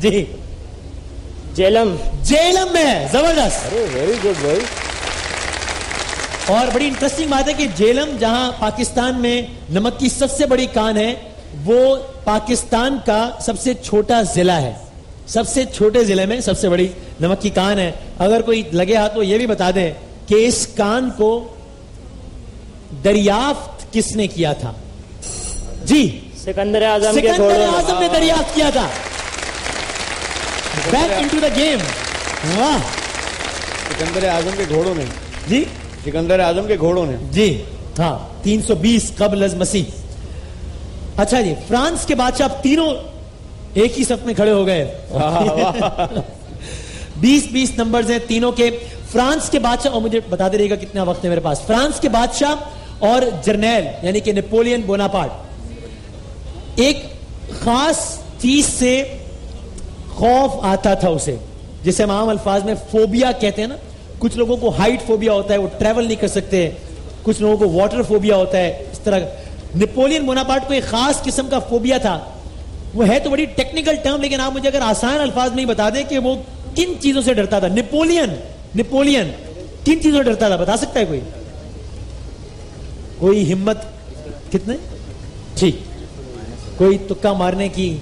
جی جیلم. جیلم میں ہے. زبردست. ویری گڈ بھائی. اور بڑی انٹرسٹنگ بات ہے کہ جیلم جہاں پاکستان میں نمک کی سب سے بڑی کان ہے, وہ پاکستان کا سب سے چھوٹا ضلع ہے. سب سے چھوٹے ضلع میں سب سے بڑی نمک کی کان ہے. اگر کوئی لگے ہاتھ تو یہ بھی بتا دیں کہ اس کان کو دریافت کس نے کیا تھا؟ جی سکندر اعظم کے سکندر گھوڑوں نے. اعظم نے دریافت کیا تھا. Back into the game. واہ. سکندر اعظم کے گھوڑوں نے. جی سکندر اعظم کے گھوڑوں نے. جی ہاں 320 قبل از مسیح. اچھا جی, فرانس کے بادشاہ اب تینوں ایک ہی صف میں کھڑے ہو گئے. 20 نمبرز ہیں تینوں کے. فرانس کے بادشاہ, اور مجھے بتا دے رہے گا کتنا وقت ہے میرے پاس. فرانس کے بادشاہ اور جرنیل یعنی کہ نیپولین بوناپارٹ, ایک خاص چیز سے خوف آتا تھا اسے, جسے ہم عام الفاظ میں فوبیا کہتے ہیں نا. کچھ لوگوں کو ہائٹ فوبیا ہوتا ہے, وہ ٹریول نہیں کر سکتے. کچھ لوگوں کو واٹر فوبیا ہوتا ہے. اس طرح نیپولین بوناپارٹ کو ایک خاص قسم کا فوبیا تھا. وہ ہے تو بڑی ٹیکنیکل ٹرم, لیکن آپ مجھے اگر آسان الفاظ میں ہی بتا دیں کہ وہ کن چیزوں سے ڈرتا تھا. نیپولین کن چیزوں سے ڈرتا تھا, بتا سکتا ہے کوئی؟ کوئی ہمت کتنے؟ ٹھیک, کوئی تکا مارنے کی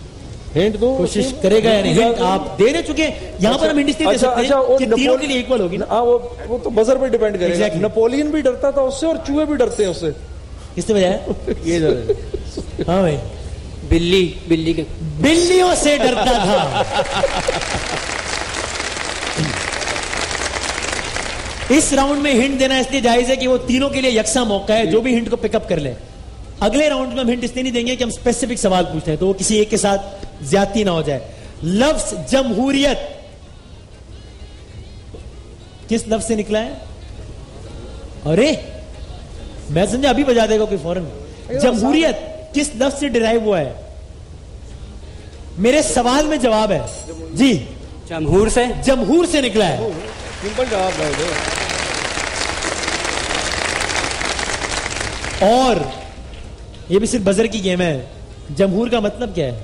ہنٹ دو کوشش کرے گا یا نہیں؟ ہنٹ آپ دے چکے. یہاں پر ہم ہنٹ دے سکتے ہیں کہ تینوں کے لیے ایکول ہوگی نا. وہ تو بزر پہ ڈیپینڈ کرے گا. نیپولین بھی ڈرتا تھا اس سے, اور چوہے بھی ڈرتے ہیں اس سے. کس سے بجائے یہ ہاں بھائی, بلی کے بلیوں سے ڈرتا تھا. اس راؤنڈ میں ہنٹ دینا اس لیے جائز ہے کہ وہ تینوں کے لیے یکساں موقع ہے, جو بھی ہنٹ کو پک اپ کر لے. اگلے راؤنڈ میں ہم ہنٹ اس لیے نہیں دیں گے کہ ہم اسپیسیفک سوال پوچھتے ہیں, تو وہ کسی ایک کے ساتھ زیادتی نہ ہو جائے. لفظ جمہوریت کس لفظ سے نکلا ہے؟ ارے میں سمجھا ابھی بجا دے گا کوئی فوراً. جمہوریت کس لفظ سے ڈرائیو ہوا ہے؟ میرے سوال میں جواب ہے. جی جمہور سے. جمہور سے نکلا ہے. سمپل جواب ہے. اور یہ بھی صرف بزر کی گیم ہے. جمہور کا مطلب کیا ہے؟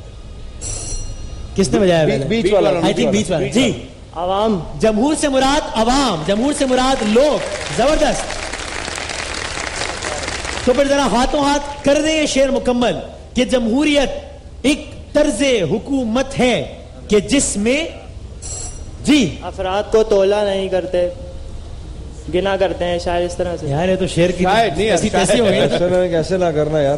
کس نے بجایا؟ بیچ والا. آئی تھنک بیچ والا. جی عوام. جمہور سے مراد عوام, جمہور سے مراد لوگ. زبردست. تو پھر ذرا ہاتھوں ہاتھ کر دیں یہ شعر مکمل کہ جمہوریت ایک طرز حکومت ہے کہ جس میں جی افراد کو تولا نہیں کرتے, گنا کرتے ہیں, شاید اس طرح سے. یار یہ تو شعر کی شاید نہیں, ایسی تیسی ہو گئی. کیسے نہ کرنا یار,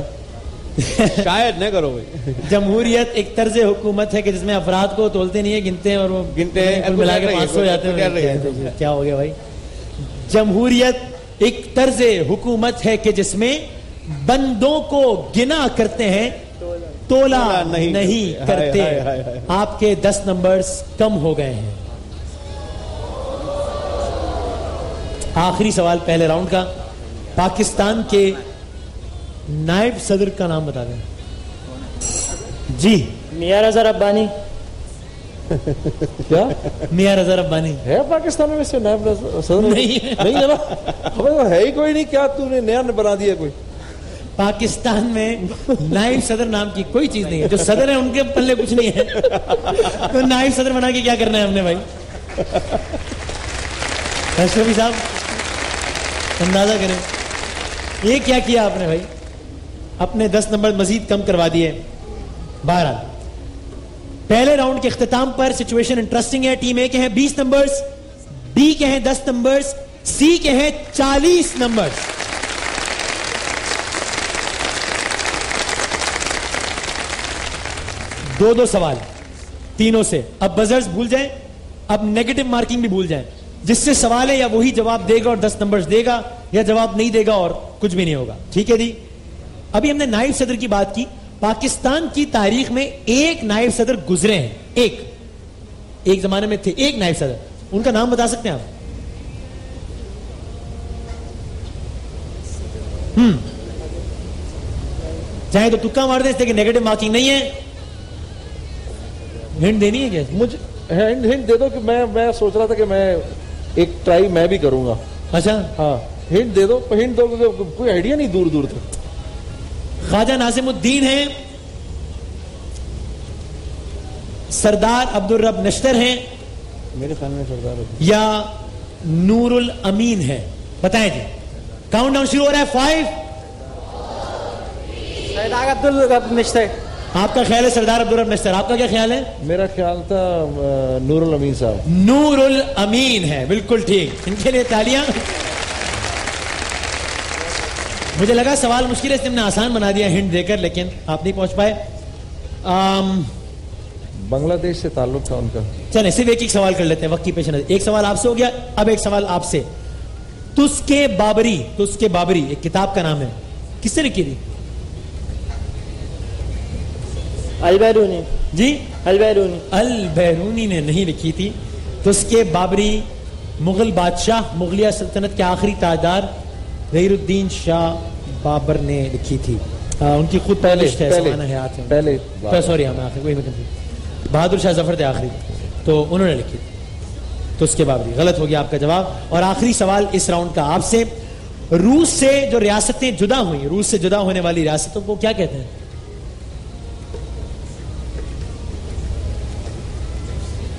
شاید نہ کرو بھائی. جمہوریت ایک طرز حکومت ہے کہ جس میں افراد کو تولتے نہیں ہیں, گنتے ہیں, اور وہ گنتے ہیں, ملا کے 500 ہو جاتے ہیں. کیا ہو گیا بھائی؟ جمہوریت ایک طرز حکومت ہے کہ جس میں بندوں کو گنا کرتے ہیں, تولا نہیں کرتے. آپ کے 10 نمبرز کم ہو گئے ہیں. آخری سوال پہلے راؤنڈ کا. پاکستان کے نائب صدر کا نام بتا دیں. جی میاں رضا ربانی. کیا میاں رضا ربانی ہے پاکستان میں ویسے نائب صدر؟ نہیں نا, ہے ہی کوئی نہیں. کیا تو نے نیا بنا دیا کوئی؟ پاکستان میں نائب صدر نام کی کوئی چیز نہیں ہے. جو صدر ہے ان کے پلے کچھ نہیں ہے, تو نائب صدر بنا کے کیا کرنا ہے ہم نے بھائی؟ اشرفی صاحب اندازہ کریں یہ کیا کیا آپ نے بھائی؟ اپنے 10 نمبر مزید کم کروا دیے. بہرحال پہلے راؤنڈ کے اختتام پر سچویشن انٹرسٹنگ ہے. ٹیم اے کے ہیں 20 نمبرز, بی کے ہیں 10 نمبرز, سی کے ہیں 40 نمبرز. دو سوال تینوں سے. اب بزرز بھول جائیں, اب نیگیٹو مارکنگ بھی بھول جائیں. جس سے سوال ہے یا وہی جواب دے گا اور 10 نمبرز دے گا, یا جواب نہیں دے گا اور کچھ بھی نہیں ہوگا. ٹھیک ہے جی. ابھی ہم نے نائب صدر کی بات کی. پاکستان کی تاریخ میں ایک نائب صدر گزرے ہیں, ایک زمانے میں تھے ایک نائب صدر. ان کا نام بتا سکتے ہیں آپ؟ چاہے تو تکا مار دیں, اس لیے نیگیٹو مارکنگ نہیں ہے. ہنٹ دینی ہے کیا؟ مجھے ہنٹ دے دو کہ میں سوچ رہا تھا کہ میں ایک ٹرائی میں بھی کروں گا. اچھا ہاں ہنٹ دے دو. ہنٹ دو کہ کوئی آئیڈیا نہیں دور دور تک. خواجہ ناظم الدین ہیں, سردار عبدالرب نشتر ہیں میرے خیال میں سردار یا نور الامین ہے؟ بتائیں جی. کاؤنٹ ڈاؤن شروع ہو رہا ہے. 5. سردار عبدالرب نشتر. آپ کا خیال ہے سردار عبدالرب نشتر. آپ کا کیا خیال ہے؟ میرا خیال تھا نور الامین صاحب. نور الامین ہے. بالکل ٹھیک. ان کے لیے تالیاں. مجھے لگا سوال مشکل ہے اس نے ہم نے آسان بنا دیا ہنٹ دے کر, لیکن آپ نہیں پہنچ پائے. بنگلہ دیش سے تعلق تھا ان کا. چلیں صرف ایک سوال کر لیتے ہیں وقت کی پیش نظر. ایک سوال آپ سے ہو گیا, اب ایک سوال آپ سے. تسکے بابری ایک کتاب کا نام ہے, کس نے لکھی تھی؟ البیرونی. جی البیرونی. البیرونی نے نہیں لکھی تھی. تسکے بابری مغل بادشاہ, مغلیہ سلطنت کے آخری تاجدار ظہیر الدین شاہ بابر نے لکھی تھی. ان کی خود پہلے سوری بہادر شاہ ظفر تھے آخری, تو انہوں نے لکھی. تو اس کے بابری غلط ہو گیا آپ کا جواب. اور آخری سوال اس راؤنڈ کا آپ سے. روس سے جو ریاستیں جدا ہوئی, روس سے جدا ہونے والی ریاستوں کو کیا کہتے ہیں؟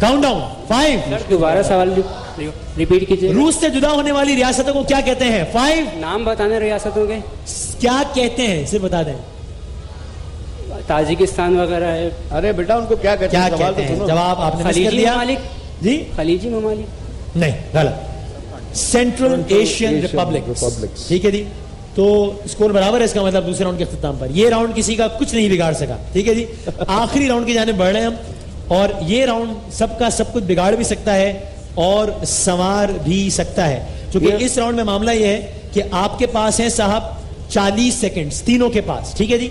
Count down. 5. دوبارہ سوال ریپیٹ کیجیے. روس سے جدا ہونے والی ریاستوں کو کیا کہتے ہیں؟ 5. نام بتانے ریاستوں کے. کیا کہتے ہیں صرف بتا دیں. تاجکستان وغیرہ ہے. ارے بیٹا ان کو کیا کہتے ہیں؟ کہتے ہیں؟ جواب آپ نے مس کر خلیجی دیا. ممالک. جی خلیجی ممالک نہیں, غلط. Central Asian republic. ٹھیک ہے جی. تو اسکور برابر ہے, اس کا مطلب دوسرے راؤنڈ کے اختتام پر یہ راؤنڈ کسی کا کچھ نہیں بگاڑ سکا. ٹھیک ہے جی. آخری راؤنڈ کی جانب بڑھ رہے ہیں ہم, اور یہ راؤنڈ سب کا سب کچھ بگاڑ بھی سکتا ہے اور سنوار بھی سکتا ہے. چونکہ اس راؤنڈ میں معاملہ یہ ہے کہ آپ کے پاس ہے صاحب 40 سیکنڈز تینوں کے پاس. ٹھیک ہے جی.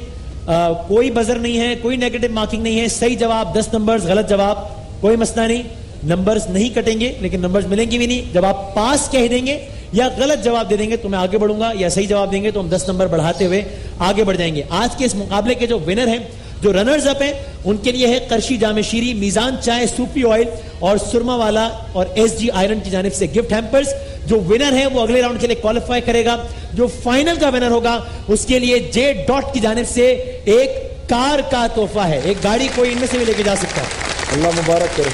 کوئی بزر نہیں ہے, کوئی نیگیٹو مارکنگ نہیں ہے. صحیح جواب 10 نمبرز, غلط جواب کوئی مسئلہ نہیں, نمبرز نہیں کٹیں گے لیکن نمبرز ملیں گے بھی نہیں. جب آپ پاس کہہ دیں گے یا غلط جواب دے دیں گے تو میں آگے بڑھوں گا, یا صحیح جواب دیں گے تو ہم 10 نمبر بڑھاتے ہوئے آگے بڑھ جائیں گے. آج کے اس مقابلے کے جو ونر ہیں, جو رنرز اپ ہیں, ان کے لیے ہے قرشی جام شیری, میزان چائے, صوفی آئل اور سرما والا اور ایس جی آئرن کی جانب سے گفٹ ہیمپرز. جو ونر ہے وہ اگلے راؤنڈ کے لیے کوالیفائی کرے گا. جو فائنل کا ونر ہوگا اس کے لیے جے ڈاٹ کی جانب سے ایک کار کا تحفہ ہے, ایک گاڑی کوئی ان میں سے بھی لے کے جا سکتا ہے. اللہ مبارک کرے.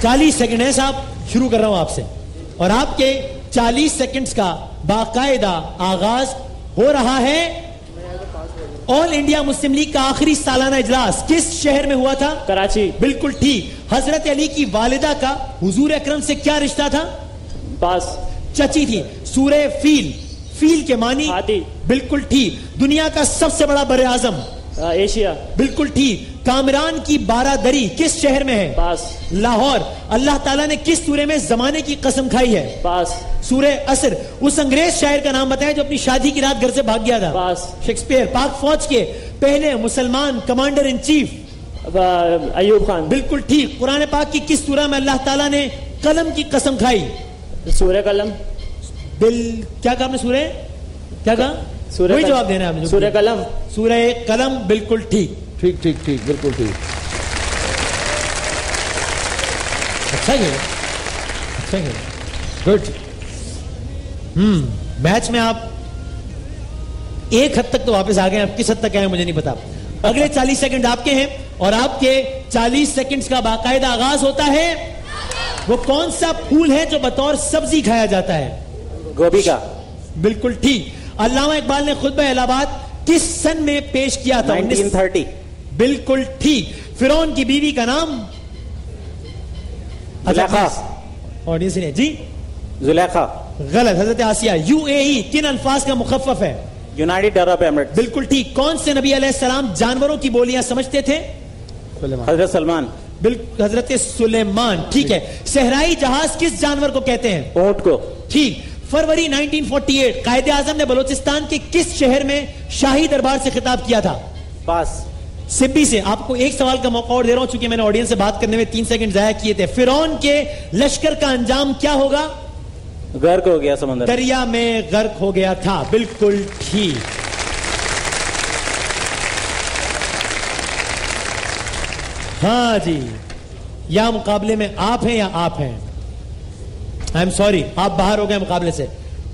40 سیکنڈ ہے صاحب, شروع کر رہا ہوں آپ سے, اور آپ کے 40 سیکنڈز کا باقاعدہ آغاز ہو رہا ہے. آل انڈیا مسلم لیگ کا آخری سالانہ اجلاس کس شہر میں ہوا تھا؟ کراچی. بالکل ٹھیک. حضرت علی کی والدہ کا حضور اکرم سے کیا رشتہ تھا؟ پاس. چچی تھی. سورہ فیل, فیل کے معنی ہاتھی. بالکل ٹھیک. دنیا کا سب سے بڑا بر اعظم؟ ایشیا. بالکل ٹھیک. کامران کی 12 دری کس شہر میں ہے؟ پاس. لاہور. اللہ تعالیٰ نے کس سورے میں زمانے کی قسم کھائی ہے؟ پاس. سورہ عصر. اس انگریز شاعر کا نام بتائیں جو اپنی شادی کی رات گھر سے بھاگ گیا تھا؟ پاس. شیکسپیئر. پاک فوج کے پہلے مسلمان commander in chief? Ayub Khan. بالکل ٹھیک. قرآن پاک کی کس سورہ میں اللہ تعالیٰ نے قلم کی قسم کھائی؟ سورہ قلم. کیا کہا آپ نے؟ سورہ کیا کہا؟ وہی جواب دینا ہے آپ نے. سورہ قلم. سورہ قلم. بالکل ٹھیک. ٹھیک ٹھیک ٹھیک, بالکل ٹھیک. اچھا کیا, اچھا کیا, گڈ. میچ میں آپ ایک حد تک تو واپس آ گئے, آپ کس حد تک آئے مجھے نہیں پتا. اگلے 40 سیکنڈ آپ کے ہیں, اور آپ کے 40 سیکنڈز کا باقاعدہ آغاز ہوتا ہے. وہ کون سا پھول ہے جو بطور سبزی کھایا جاتا ہے؟ گوبھی کا. بالکل ٹھیک. علامہ اقبال نے خطبہ الہ آباد کس سن میں پیش کیا تھا؟ 1930. بالکل ٹھیک. فرعون کی بیوی کا نام؟ زلیخا. آڈینس نے جی زلیخا. غلط. حضرت آسیہ. یو اے ای کن الفاظ کا مخفف ہے؟ یونائٹڈ عرب ایمریٹس. بالکل ٹھیک. کون سے نبی علیہ السلام جانوروں کی بولیاں سمجھتے تھے؟ حضرت سلمان. بالکل حضرت سلیمان. ٹھیک ہے. صحرائی جہاز کس جانور کو کہتے ہیں؟ اونٹ کو. ٹھیک. فروری 1948 قائد اعظم نے بلوچستان کے کس شہر میں شاہی دربار سے خطاب کیا تھا؟ پاس. سبی سے. آپ کو ایک سوال کا موقع اور دے رہا ہوں چونکہ میں نے آڈینس سے بات کرنے میں 3 سیکنڈ ضائع کیے تھے. فرعون کے لشکر کا انجام کیا ہوگا؟ غرق ہو گیا سمندر. دریا میں غرق ہو گیا تھا. بالکل ٹھیک. ہاں جی. یا مقابلے میں آپ ہیں یا آپ ہیں؟ آئی ایم سوری, آپ باہر ہو گئے مقابلے سے.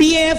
PAF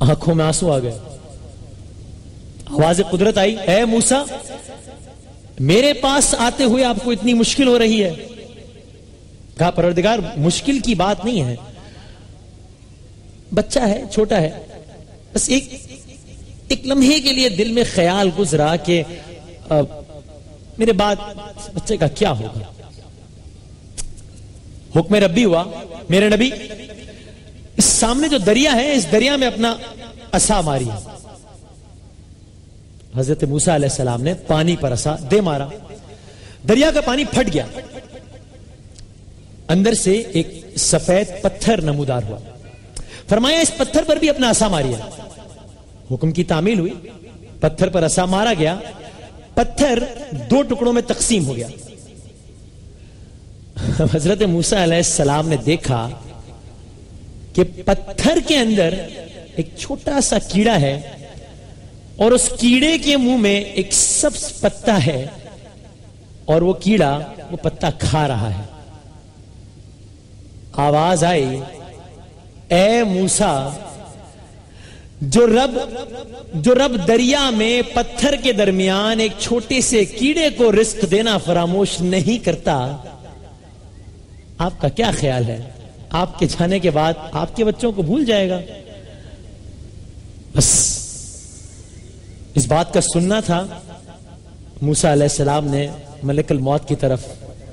آنکھوں میں آنسو آ گئے. آواز قدرت آئی, اے موسیٰ میرے پاس آتے ہوئے آپ کو اتنی مشکل ہو رہی ہے؟ کہا پروردگار مشکل کی بات نہیں ہے, بچہ ہے, چھوٹا ہے, بس ایک لمحے کے لیے دل میں خیال گزرا کہ میرے بعد بچے کا کیا ہوگا. حکم ربی ہوا, میرے نبی اس سامنے جو دریا ہے اس دریا میں اپنا عصا ماری. حضرت موسیٰ علیہ السلام نے پانی پر عصا دے مارا, دریا کا پانی پھٹ گیا, اندر سے ایک سفید پتھر نمودار ہوا. فرمایا اس پتھر پر بھی اپنا عصا ماریا. حکم کی تعمیل ہوئی, پتھر پر عصا مارا گیا, پتھر 2 ٹکڑوں میں تقسیم ہو گیا. حضرت موسیٰ علیہ السلام نے دیکھا کہ پتھر کے اندر ایک چھوٹا سا کیڑا ہے اور اس کیڑے کے منہ میں ایک سبز پتا ہے اور وہ کیڑا وہ پتا کھا رہا ہے. آواز آئی, اے موسیٰ جو رب دریا میں پتھر کے درمیان ایک چھوٹے سے کیڑے کو رزق دینا فراموش نہیں کرتا, آپ کا کیا خیال ہے آپ کے جانے کے بعد آپ کے بچوں کو بھول جائے گا؟ بس اس بات کا سننا تھا. موسیٰ علیہ السلام نے ملک الموت کی طرف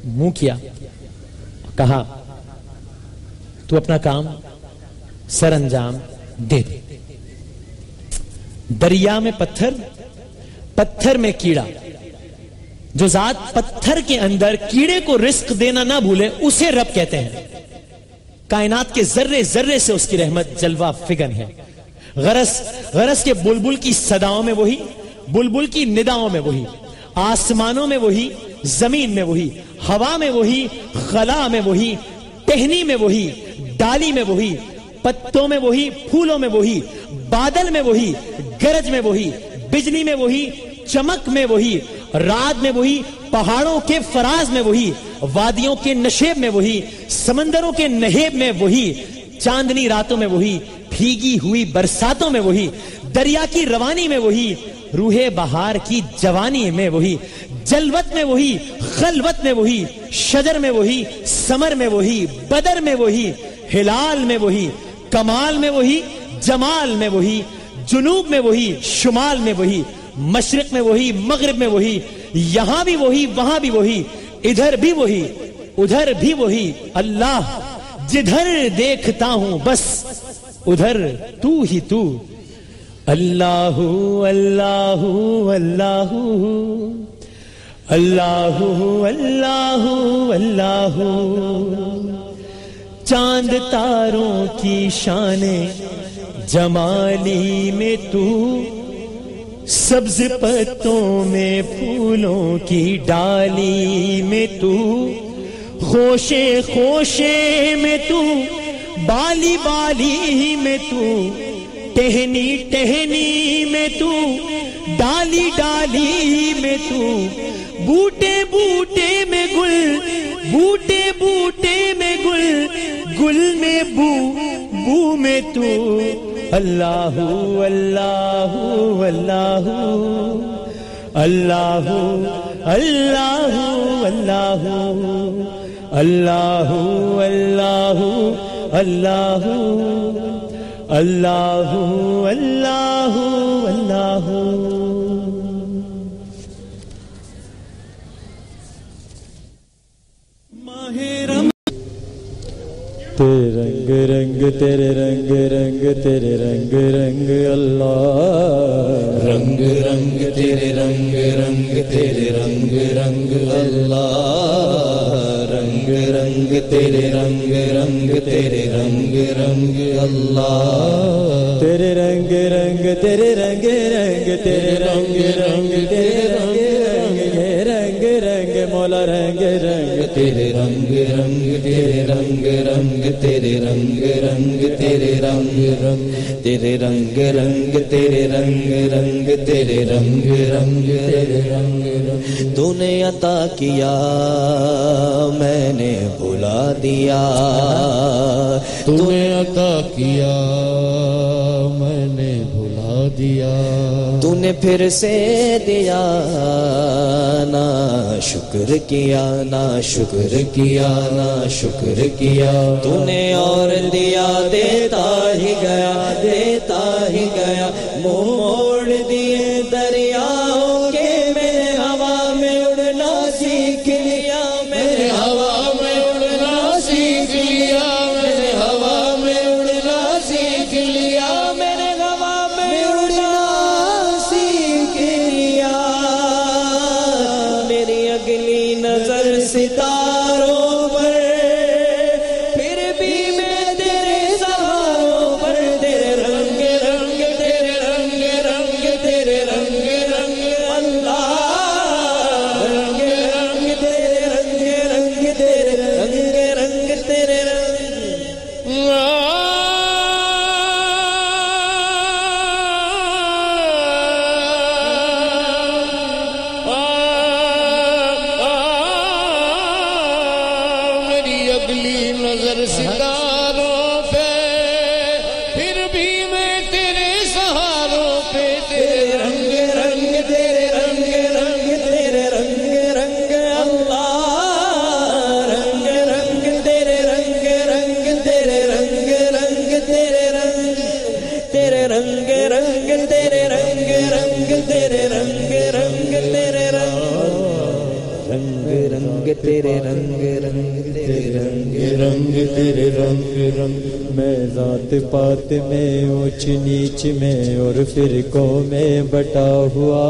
منہ کیا, کہا تو اپنا کام سر انجام دے دے. دریا میں پتھر میں کیڑا, جو ذات پتھر کے اندر کیڑے کو رزق دینا نہ بھولے اسے رب کہتے ہیں. کائنات کے ذرے ذرے سے اس کی رحمت جلوہ فگن ہے. غرض کے بلبل کی صداؤں میں وہی, بلبل کی نداؤں میں وہی, آسمانوں میں وہی, زمین میں وہی, ہوا میں وہی, خلا میں وہی, ٹہنی میں وہی, ڈالی میں وہی, پتوں میں وہی, پھولوں میں وہی, بادل میں وہی, گرج میں وہی, بجلی میں وہی, چمک میں وہی, رات میں وہی, پہاڑوں کے فراز میں وہی, وادیوں کے نشیب میں وہی, سمندروں کے نہیب میں وہی, چاندنی راتوں میں وہی, بھیگی ہوئی برساتوں میں وہی, دریا کی روانی میں وہی, روح بہار کی جوانی میں وہی, جلوت میں وہی, خلوت میں وہی, شجر میں وہی, سمر میں وہی, بدر میں وہی, ہلال میں وہی, کمال میں وہی, جمال میں وہی, جنوب میں وہی, شمال میں وہی, مشرق میں وہی, مغرب میں وہی, یہاں بھی وہی, وہاں بھی وہی, ادھر بھی وہی, ادھر بھی وہی. اللہ جدھر دیکھتا ہوں بس ادھر تو ہی تو. اللہ اللہ اللہ اللہ اللہ اللہ. چاند تاروں کی شان جمالی میں تو, سبز پتوں میں پھولوں کی ڈالی میں تو, خوشے خوشے میں تو, بالی بالی میں تو, ٹہنی ٹہنی میں تو, ڈالی ڈالی میں تو, بوٹے بوٹے میں گل, بوٹے بوٹے میں گل, گل میں بو بو میں تو. اللہ اللہ اللہ اللہ اللہ اللہ اللہ اللہ اللہ اللہ اللہ اللہ. تیرے رنگ رنگ تیرے رنگ رنگ تیرے رنگ رنگ اللہ, رنگ رنگ تیرے رنگ رنگ تیرے رنگ رنگ اللہ, رنگ رنگ تیرے رنگ رنگ تیرے رنگ رنگ اللہ, تیرے رنگ رنگ تیرے رنگ رنگ تیرے رنگ رنگ تیرے رنگ رنگ رنگ مولا رنگ رنگ تیرے رنگ رنگ تیرے رنگ رنگ تیرے رنگ رنگ تیرے رنگ رنگ تیرے رنگ رنگ تیرے رنگ رنگ تیرے رنگ رنگ تیرے رنگ رنگ. تو نے عطا کیا میں نے بھلا دیا, تو نے عطا کیا میں نے دیا تو نے پھر سے دیا نا شکر کیا نا شکر کیا نا شکر کیا تو نے اور دیا دیتا ہی گیا منہ موڑ دیے دریاؤں کے میں نے ہوا میں اڑنا سیکھ لیا میں نے ہوا میں اڑنا سیکھ لیا میں نے ہوا میں اڑنا سیکھ لیا میں نے ہوا میں اڑنا سیکھ لیا میری اگلی نظر ستاروں پر پھر بھی میں تیرے سہاروں پر تیرے رنگ رنگ تیرے رنگ رنگ تیرے رنگ رنگ اللہ رنگ رنگ تیرے رنگ رنگ تیرے رنگ رنگ تیرے رنگ میری اگلی نظر ستاروں پہ پھر بھی میں تیرے سہاروں پہ تیرے رنگ رنگ تیرے رنگ رنگ تیرے رنگ رنگ اللہ رنگ رنگ تیرے رنگ رنگ تیرے رنگ رنگ تیرے رنگ تیرے رنگ رنگ تیرے رنگ رنگ تیرے رنگ رنگ تیرے رنگ رنگ تیرے رنگ رنگ تیرے رنگ رنگ تیرے رنگ رنگ میں ذات پات میں اونچ نیچ میں اور فرقوں میں بٹا ہوا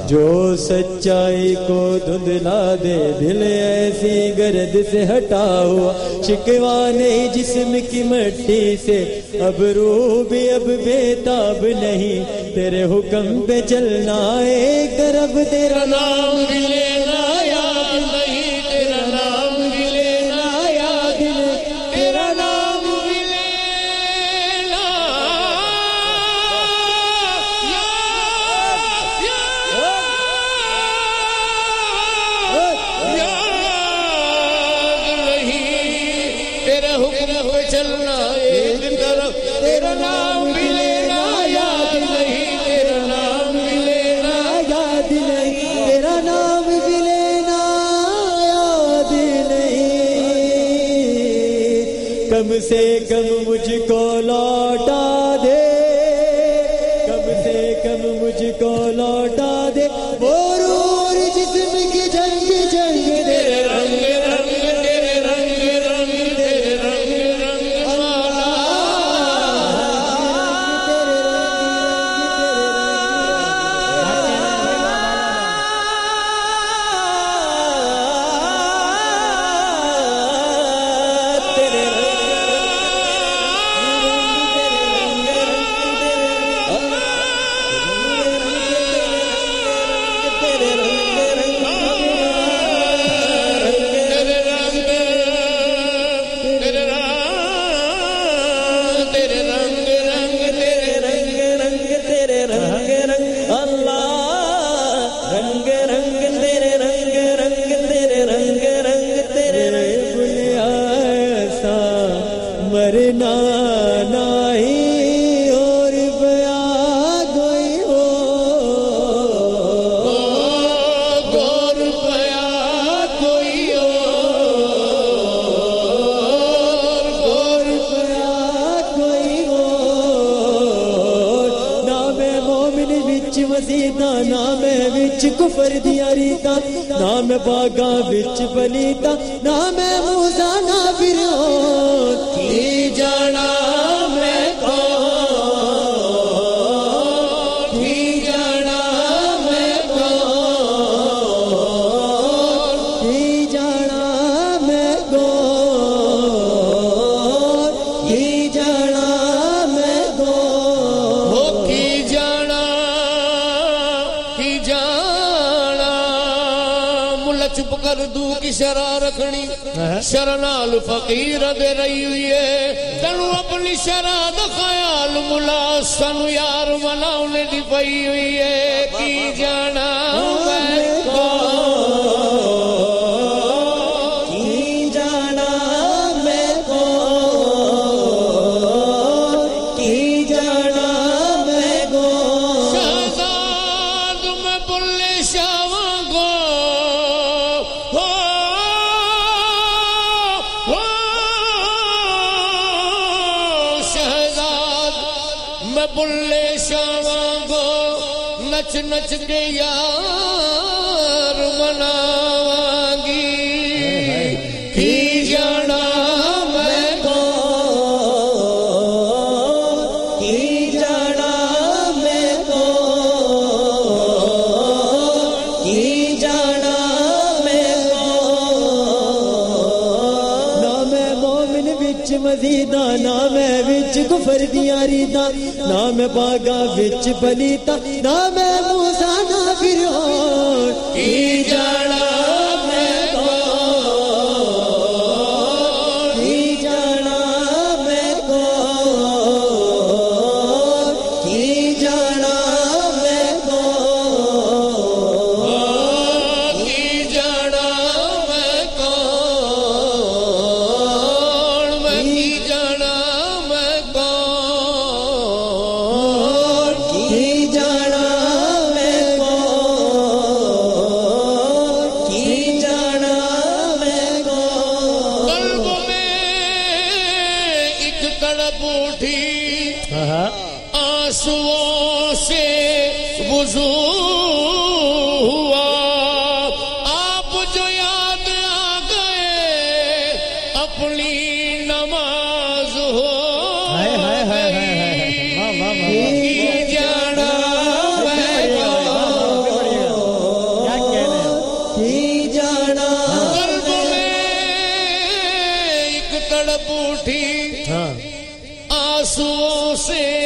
جو سچائی کو دھندلا دے دل ایسی گرد سے ہٹا ہوا شکوا نہیں جسم کی مٹی سے اب روح بھی اب بےتاب نہیں تیرے حکم پہ چلنا ایک طرف تیرا نام بھی لینا یاد نہیں تیرا نام بھی لینا یاد نہیں تیرا نام بھی لینا یاد نہیں تیرے حکم پہ چلنا ایک طرف تیرا نام بھی لینا یاد نہیں تیرا نام بھی لینا یاد نہیں تیرا نام بھی لینا یاد نہیں کم سے کم مجھ کو لوٹا دے کم سے کم مجھ کو لوٹا دے وہ روح جسم کی جنگ جنگ تیرے رنگ رنگ تیرے رنگ رنگ تیرے رنگ رنگ مرنا نہیں اور بیا کوئی ہو گور بیا کوئی ہو گور بیا کوئی ہو نہ میں مومن وچ وسیتا نہ میں وچ کفر دیا ریتا نہ میں باغا وچ پلیتا نہ میں موسیٰ نہ فرعون کی جانا میں کون کی جانا میں کون کی جانا میں کون کی جانا میں کون ہو کی جانا ملا چپ کر دو کی شرح رکھنی شرح نال فقیر دے رہی ہوئی ہے تنو اپنی شرح دا خیال ملا سنو یار مناؤنے دی پئی ہوئی ہے کی جانا میں کون کی جانا میں کون کی نچ نچ کے یار مناواں گی کی جانا میں کون کی جانا میں کون کی جانا میں کون نام مومن وچ مزیدہ نام وچ کفر دیاں ریداں نام باغا وچ پلیتا نام موسیٰ نہ فرعون کی جانا میں کون کی جانا میں کون کی جانا میں کون کی جانا میں کون میں کی جانا میں کون کی جانا میں کون کی جانا میں کون قلب میں ایک تڑپ اٹھی آنسوؤں سے وضو ہوا آپ جو یاد آ گئے اپنی نماز ہو کی جانا میں کی جانا قلب میں ایک تڑپ اٹھی آنسوؤں سے